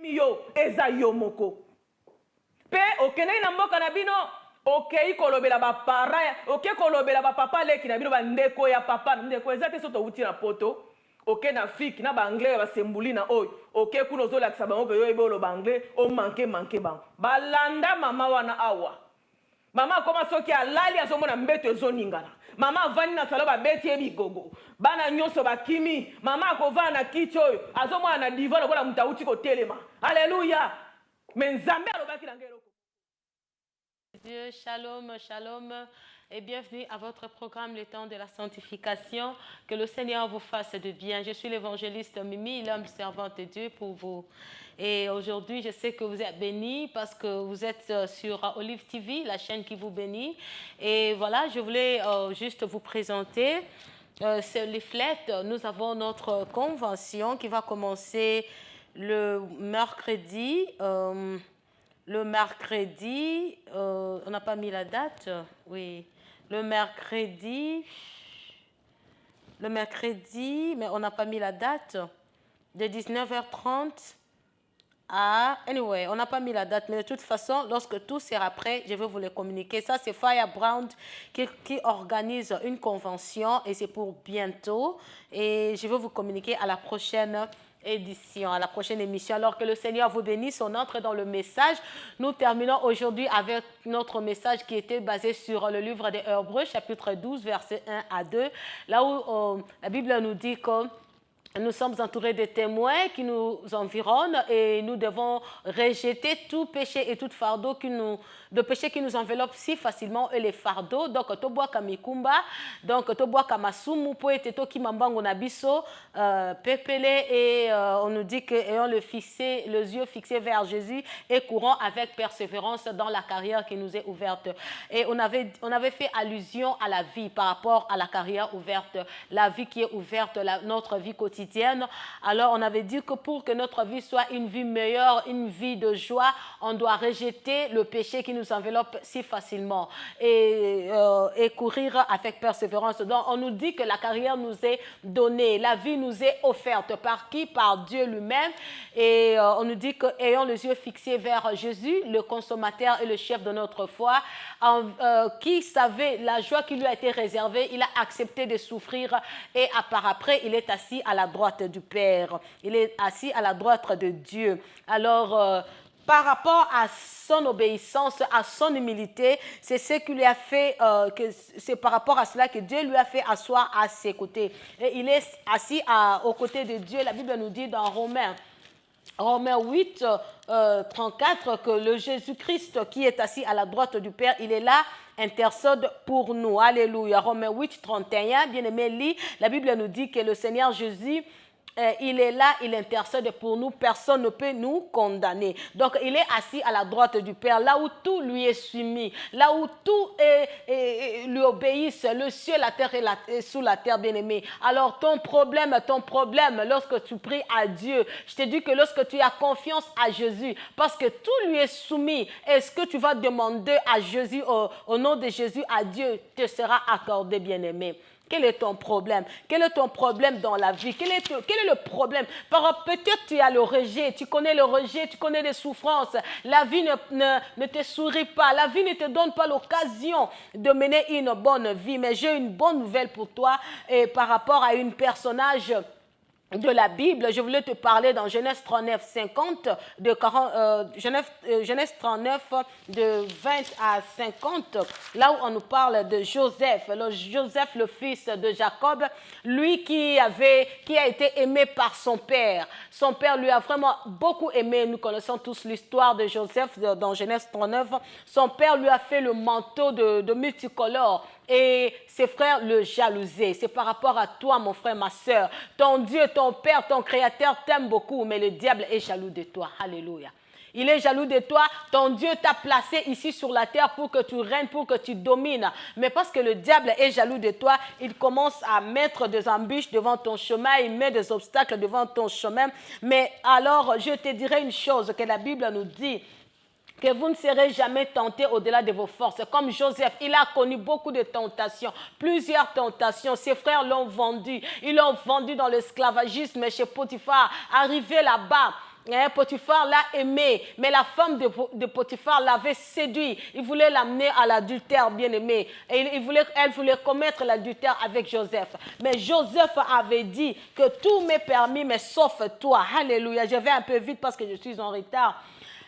Yo eza yo moko pe okendeki na mboka na bino okei kolobela bapara okei kolobela bapapa leki na bino bandeko ya papa ndeko eza te so towuti na poto okei na fiki na baanglais ya basembuli na oyo okei kuna ozolakisa bango ke yo oyebi oloba anglais omanke bango balanda mama wana awa mama akoma soki alali azomona mbeto ezoningana mama avandi na salo babeti ye bigogo bana nyonso bakimi mama akovanda na kiti oyo azomona na divan lokola moto awuti kotelema alleluya me nzambe alobaki na ngai eloko. Dieu, shalom, shalom et bienvenue à votre programme Le Temps de la Sanctification. Que le Seigneur vous fasse de bien. Je suis l'évangéliste Mimi, l'homme servante de Dieu pour vous. Et aujourd'hui, je sais que vous êtes bénis parce que vous êtes sur Olive TV, la chaîne qui vous bénit. Et voilà, je voulais juste vous présenter ce leaflet. Nous avons notre convention qui va commencer le mercredi. Le mercredi, on n'a pas mis la date, oui. Le mercredi, mais on n'a pas mis la date, de 19h30 à... Anyway, on n'a pas mis la date, mais de toute façon, lorsque tout sera prêt, je vais vous le communiquer. Ça, c'est Firebrand qui organise une convention et c'est pour bientôt. Et je vais vous communiquer à la prochaine édition, à la prochaine émission. Alors que le Seigneur vous bénisse, on entre dans le message. Nous terminons aujourd'hui avec notre message qui était basé sur le livre des Hébreux, chapitre 12, versets 1 à 2, là où la Bible nous dit que nous sommes entourés de témoins qui nous environnent et nous devons rejeter tout péché et tout fardeau de péché qui nous enveloppe si facilement et les fardeaux. Donc, toboa kamikumba, donc toboa kamasumu poete to kimambango nabiso pepele et on nous dit que ayant les yeux fixés vers Jésus et courant avec persévérance dans la carrière qui nous est ouverte. Et on avait fait allusion à la vie par rapport à la carrière ouverte, la vie qui est ouverte, notre vie quotidienne. Alors, on avait dit que pour que notre vie soit une vie meilleure, une vie de joie, on doit rejeter le péché qui nous enveloppe si facilement et courir avec persévérance. Donc, on nous dit que la carrière nous est donnée, la vie nous est offerte. Par qui? Par Dieu lui-même. Et on nous dit qu'ayant les yeux fixés vers Jésus, le consommateur et le chef de notre foi, qui savait la joie qui lui a été réservée, il a accepté de souffrir et par après, il est assis à la droite du Père. Il est assis à la droite de Dieu. Alors, par rapport à son obéissance, à son humilité, c'est ce qui lui a fait, c'est par rapport à cela que Dieu lui a fait asseoir à ses côtés. Et il est assis aux côtés de Dieu. La Bible nous dit dans Romains 8, 34, que le Jésus-Christ qui est assis à la droite du Père, il est là, intercède pour nous. Alléluia. Romains 8, 31, bien-aimé, lit, la Bible nous dit que le Seigneur Jésus, il est là, il intercède pour nous, personne ne peut nous condamner. Donc, il est assis à la droite du Père, là où tout lui est soumis, là où tout lui obéisse, le ciel, la terre et sous la terre, bien-aimé. Alors, ton problème, lorsque tu pries à Dieu, je te dis que lorsque tu as confiance à Jésus, parce que tout lui est soumis, est-ce que tu vas demander à Jésus, au nom de Jésus, à Dieu, te sera accordé, bien-aimé. Quel est ton problème? Quel est ton problème dans la vie? Quel est le problème? Peut-être tu as le rejet, tu connais le rejet, tu connais les souffrances. La vie ne te sourit pas, la vie ne te donne pas l'occasion de mener une bonne vie. Mais j'ai une bonne nouvelle pour toi et par rapport à un personnage de la Bible. Je voulais te parler dans Genèse 39, 50, Genèse 39, de 20 à 50, là où on nous parle de Joseph, Joseph, le fils de Jacob, lui qui a été aimé par son père. Son père lui a vraiment beaucoup aimé. Nous connaissons tous l'histoire de Joseph dans Genèse 39. Son père lui a fait le manteau de multicolore. Et ses frères le jalousaient. C'est par rapport à toi, mon frère, ma soeur. Ton Dieu, ton Père, ton Créateur t'aime beaucoup, mais le diable est jaloux de toi. Alléluia. Il est jaloux de toi. Ton Dieu t'a placé ici sur la terre pour que tu règnes, pour que tu domines. Mais parce que le diable est jaloux de toi, il commence à mettre des embûches devant ton chemin, il met des obstacles devant ton chemin. Mais alors, je te dirai une chose que la Bible nous dit. que vous ne serez jamais tentés au-delà de vos forces. Comme Joseph, il a connu beaucoup de tentations, plusieurs tentations. Ses frères l'ont vendu. Ils l'ont vendu dans l'esclavagisme chez Potiphar. Arrivé là-bas, Potiphar l'a aimé, mais la femme de Potiphar l'avait séduit. Il voulait l'amener à l'adultère, bien-aimé. Elle voulait commettre l'adultère avec Joseph. Mais Joseph avait dit que tout m'est permis, mais sauf toi. Alléluia. Je vais un peu vite parce que je suis en retard.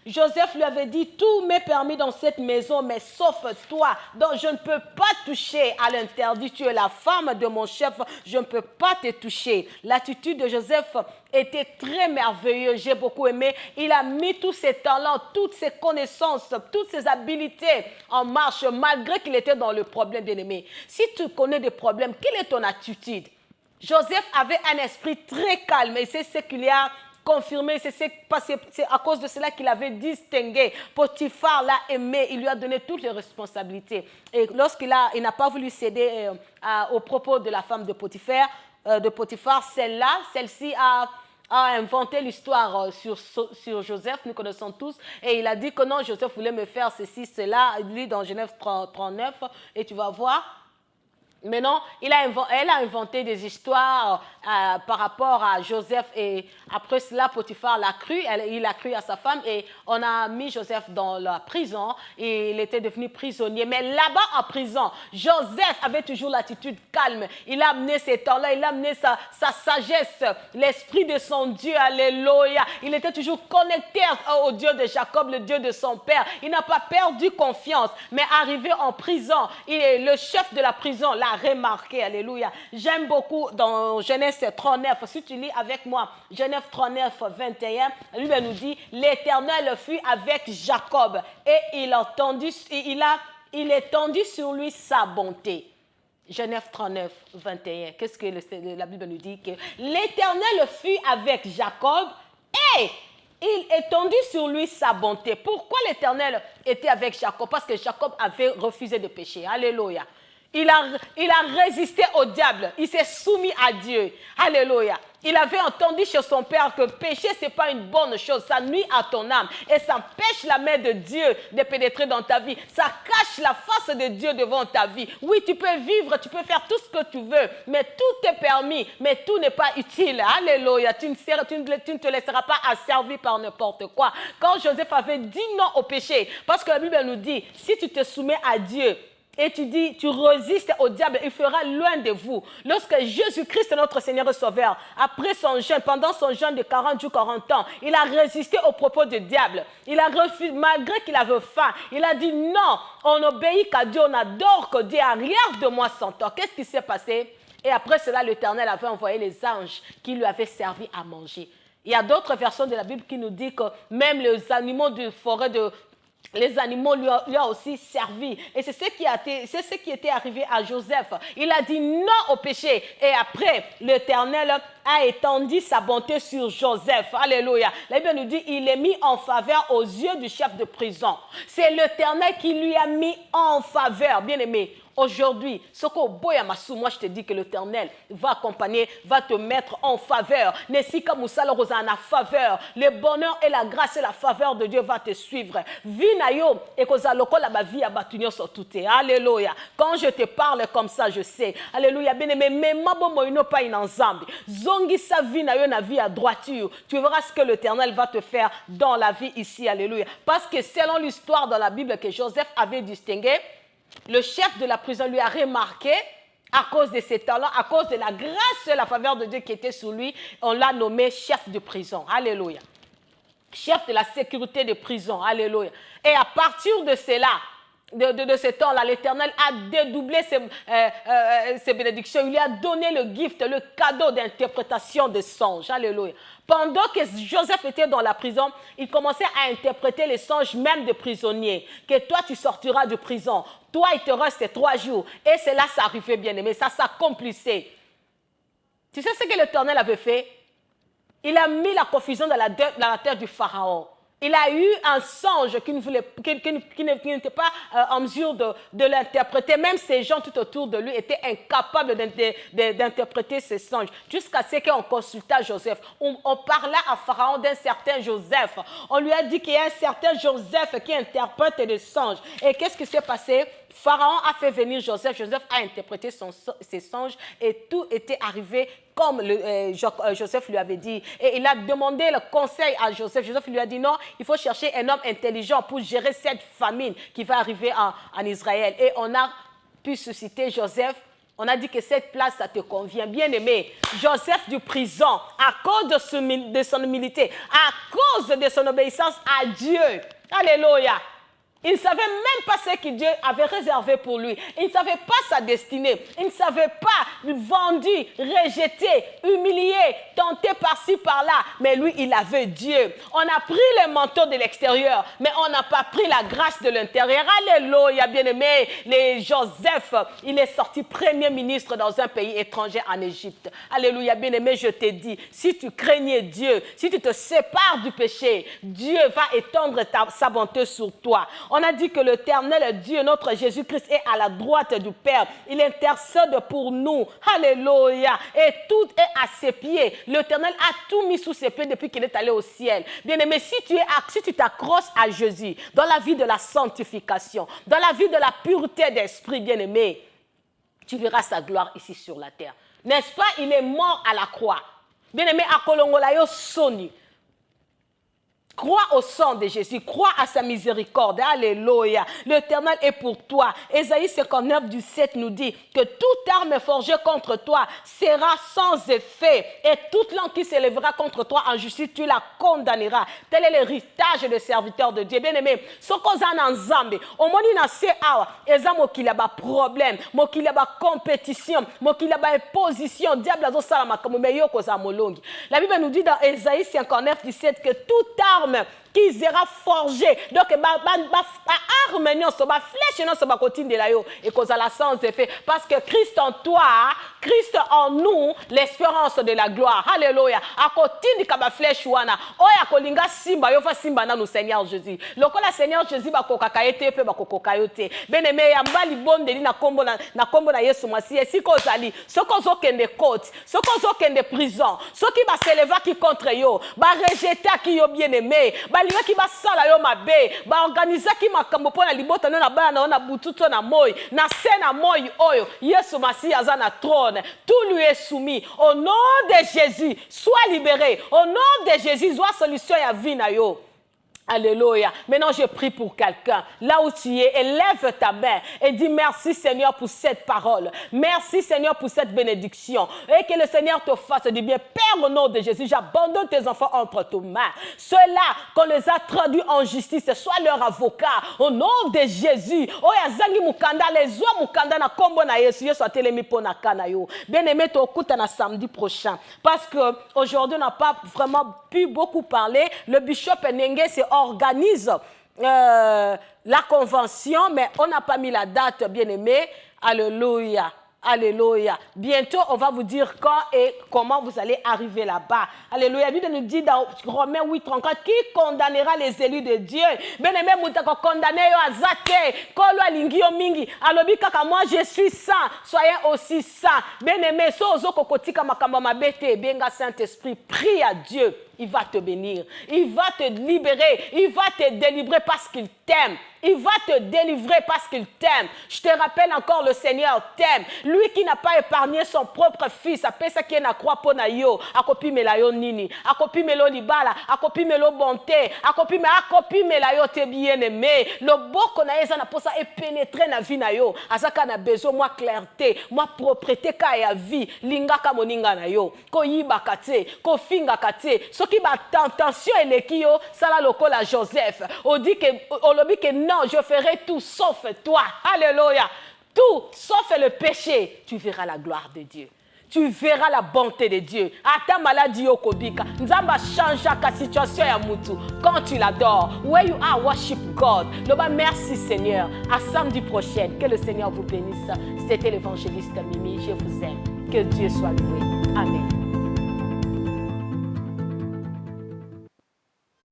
Joseph lui avait dit, tout m'est permis dans cette maison, mais sauf toi. Donc je ne peux pas toucher à l'interdit. Tu es la femme de mon chef, je ne peux pas te toucher. L'attitude de Joseph était très merveilleuse. J'ai beaucoup aimé. Il a mis tous ses talents, toutes ses connaissances, toutes ses habiletés en marche, malgré qu'il était dans le problème, bien-aimé. Si tu connais des problèmes, quelle est ton attitude? Joseph avait un esprit très calme et c'est ce qu'il y a confirmé, c'est à cause de cela qu'il avait distingué. Potiphar l'a aimé, il lui a donné toutes les responsabilités. Et lorsqu'il n'a pas voulu céder aux propos de la femme de Potiphar, celle-ci a inventé l'histoire sur Joseph, nous connaissons tous, et il a dit que non, Joseph voulait me faire ceci, cela, il lit dans Genèse 39, et tu vas voir. Maintenant, elle a inventé des histoires par rapport à Joseph et après cela, Potiphar l'a cru, il a cru à sa femme et on a mis Joseph dans la prison et il était devenu prisonnier. Mais là-bas en prison, Joseph avait toujours l'attitude calme. Il a amené ses talents, il a amené sa sagesse, l'esprit de son Dieu, alléluia. Il était toujours connecté au Dieu de Jacob, le Dieu de son père. Il n'a pas perdu confiance, mais arrivé en prison, le chef de la prison l'a remarqué, alléluia. J'aime beaucoup dans Genèse 39, si tu lis avec moi, Genèse 39, 21, lui nous dit, l'Éternel fut avec Jacob et il étendit sur lui sa bonté. Genèse 39, 21, qu'est-ce que la Bible nous dit? Que l'Éternel fut avec Jacob et il étendit sur lui sa bonté. Pourquoi l'Éternel était avec Jacob? Parce que Jacob avait refusé de pécher. Alléluia. Il a résisté au diable. Il s'est soumis à Dieu. Alléluia. Il avait entendu chez son père que pécher, ce n'est pas une bonne chose. Ça nuit à ton âme. Et ça empêche la main de Dieu de pénétrer dans ta vie. Ça cache la face de Dieu devant ta vie. Oui, tu peux vivre, tu peux faire tout ce que tu veux. Mais tout est permis. Mais tout n'est pas utile. Alléluia. Tu ne te laisseras pas asservir par n'importe quoi. Quand Joseph avait dit non au péché, parce que la Bible nous dit, si tu te soumets à Dieu, et tu dis, tu résistes au diable, il fera loin de vous. Lorsque Jésus-Christ, notre Seigneur et Sauveur, après son jeûne, pendant son jeûne de 40 jours, 40 ans, il a résisté aux propos du diable. Il a refusé, malgré qu'il avait faim. Il a dit non, on n'obéit qu'à Dieu, on adore que Dieu. Arrière de moi sans tort. Qu'est-ce qui s'est passé? Et après cela, l'Éternel avait envoyé les anges qui lui avaient servi à manger. Il y a d'autres versions de la Bible qui nous disent que même les animaux de forêt les animaux lui ont aussi servi. Et c'est ce qui était arrivé à Joseph. Il a dit non au péché. Et après, l'Éternel a étendu sa bonté sur Joseph. Alléluia. La Bible nous dit, il est mis en faveur aux yeux du chef de prison. C'est l'Éternel qui lui a mis en faveur. Bien aimé, aujourd'hui, moi je te dis que l'Éternel va accompagner, va te mettre en faveur. Nesika Moussala Rosana, faveur. Le bonheur et la grâce et la faveur de Dieu va te suivre. Vinayo et kozaloko la ba vie abatunyo sotute. Alléluia. Quand je te parle comme ça, je sais. Alléluia. Bien aimé, mais mabomo ino pa inanzambi. Zongi sa vinayo na vie à droiture. Tu verras ce que l'Éternel va te faire dans la vie ici. Alléluia. Parce que selon l'histoire dans la Bible que Joseph avait distingué, le chef de la prison lui a remarqué à cause de ses talents, à cause de la grâce et la faveur de Dieu qui était sur lui, on l'a nommé chef de prison. Alléluia. Chef de la sécurité de prison. Alléluia. Et à partir de cela, de ce temps-là, l'Éternel a dédoublé ses bénédictions. Il lui a donné le gift, le cadeau d'interprétation de songes. Alléluia. Pendant que Joseph était dans la prison, il commençait à interpréter les songes même de prisonniers. Que toi, tu sortiras de prison. Toi, il te reste 3 jours. Et c'est là que ça arrivait, bien aimé. Ça s'accomplissait. Tu sais ce que l'Éternel avait fait? Il a mis la confusion dans la tête du Pharaon. Il a eu un songe qui n'était pas en mesure de l'interpréter. Même ces gens tout autour de lui étaient incapables d'interpréter ces songes. Jusqu'à ce qu'on consulta Joseph. On parla à Pharaon d'un certain Joseph. On lui a dit qu'il y a un certain Joseph qui interprète des songes. Et qu'est-ce qui s'est passé? Pharaon a fait venir Joseph. Joseph a interprété ses songes et tout était arrivé comme Joseph lui avait dit. Et il a demandé le conseil à Joseph. Joseph lui a dit non, il faut chercher un homme intelligent pour gérer cette famine qui va arriver en Israël. Et on a pu susciter Joseph. On a dit que cette place, ça te convient. Bien aimé, Joseph du prison, à cause de son humilité, à cause de son obéissance à Dieu. Alléluia. Il ne savait même pas ce que Dieu avait réservé pour lui. Il ne savait pas sa destinée. Il ne savait pas, vendu, rejeté, humilié, tenté par-ci, par-là. Mais lui, il avait Dieu. On a pris le manteau de l'extérieur, mais on n'a pas pris la grâce de l'intérieur. Alléluia, bien-aimé. Joseph, il est sorti premier ministre dans un pays étranger en Égypte. Alléluia, bien-aimé, je te dis, si tu craignais Dieu, si tu te sépares du péché, Dieu va étendre sa bonté sur toi. On a dit que l'Éternel Dieu, notre Jésus-Christ, est à la droite du Père. Il intercède pour nous. Alléluia. Et tout est à ses pieds. L'Éternel a tout mis sous ses pieds depuis qu'il est allé au ciel. Bien-aimé, si tu t'accroches à Jésus, dans la vie de la sanctification, dans la vie de la pureté d'esprit, bien-aimé, tu verras sa gloire ici sur la terre. N'est-ce pas? Il est mort à la croix. Bien-aimé, à Kolongolayo Soni. Crois au sang de Jésus, crois à sa miséricorde. Alléluia. L'Éternel est pour toi. Ésaïe 59 du 7 nous dit que toute arme forgée contre toi sera sans effet. Et toute langue qui s'élèvera contre toi en justice, tu la condamneras. Tel est l'héritage des serviteurs de Dieu. Bien aimé, ce qu'on a en Zambie, au moment où c'est awa, ezamo qu'il y a pas problème, mo qu'il y a pas compétition, mo qu'il y a pas opposition, diable a salama comme meilleur que ça molongi. La Bible nous dit dans Ésaïe 59 17 que toute arme qui sera forgée, donc arme ba flèche non ba cotine de la yo et cause la sans effet parce que Christ en toi, Christ en nous, l'espérance de la gloire. Alléluia. A cotine ka ba flèche wana oya kolinga simba yo fa simba na no Seigneur Jésus. Lokola Seigneur Jésus ba kokaka ete pe ba kokoka yote. Bien-aimé ya mbali bonde li na kombo na Yesu Masiye siko zali soko zo kende côte, soko zo kende prison, soki ba s'éleva qui contre yo, ba rejeter qui yo bien-aimé, ba liwa ki ba sala yo mabe, ba organiser ki makambo pona libota na bana na bututo na moyi, na sena moyi oyo, Yesu Masiye aza na trône, tout lui est soumis. Au nom de Jésus, sois libéré. Au nom de Jésus, sois solution ya vie na yo. Alléluia. Maintenant, je prie pour quelqu'un. Là où tu es, élève ta main et dis merci Seigneur pour cette parole. Merci Seigneur pour cette bénédiction. Et que le Seigneur te fasse du bien. Père, au nom de Jésus, j'abandonne tes enfants entre tes mains. Ceux-là qu'on les a traduits en justice, sois leur avocat. Au nom de Jésus. Oh, yazangi mukanda, les oies mukanda na kombo na Yesu, Yesu a telemi po na kana yo. Bien-aimé, tu écoutes na samedi prochain. Parce que aujourd'hui, on n'a pas vraiment pu beaucoup parler. Le bishop Nenge organise la convention, mais on n'a pas mis la date, bien-aimé. Alléluia. Alléluia. Bientôt, on va vous dire quand et comment vous allez arriver là-bas. Alléluia. La Bible nous dit dans Romains 8:34, qui condamnera les élus de Dieu? Bien-aimé, moutako condamné yo azate, kolo alingi yo mingi. Alobi kaka moi je suis saint, soyez aussi saint. Bien-aimé, so ozo kokotika makamba mabete, benga Saint-Esprit, prie à Dieu. Il va te bénir, il va te libérer, il va te délivrer parce qu'il t'aime. Il va te délivrer parce qu'il t'aime. Je te rappelle encore, le Seigneur t'aime. Lui qui n'a pas épargné son propre fils, après ça qui est na croix pour na yo, akopi melayo nini, akopi melo libala, akopi melo bonté, akopi melayo te bien aimé. Le boko na yeza na posa est pénétré na vie na yo. Azaka na besoin moi clarté, moi propreté ka ya vie, linga ka moninga na yo. Ko yiba kate, ko finga kate. Soki ba tentation eleki yo, sala lokola Joseph. On dit que olobi que non, je ferai tout sauf toi. Alléluia. Tout sauf le péché. Tu verras la gloire de Dieu. Tu verras la bonté de Dieu. À ta maladie, Okobika. Nzamba change ta situation ya mutu. Quand tu l'adores. Where you are, worship God. Loba, merci Seigneur. À samedi prochain. Que le Seigneur vous bénisse. C'était l'évangéliste Mimi. Je vous aime. Que Dieu soit loué. Amen.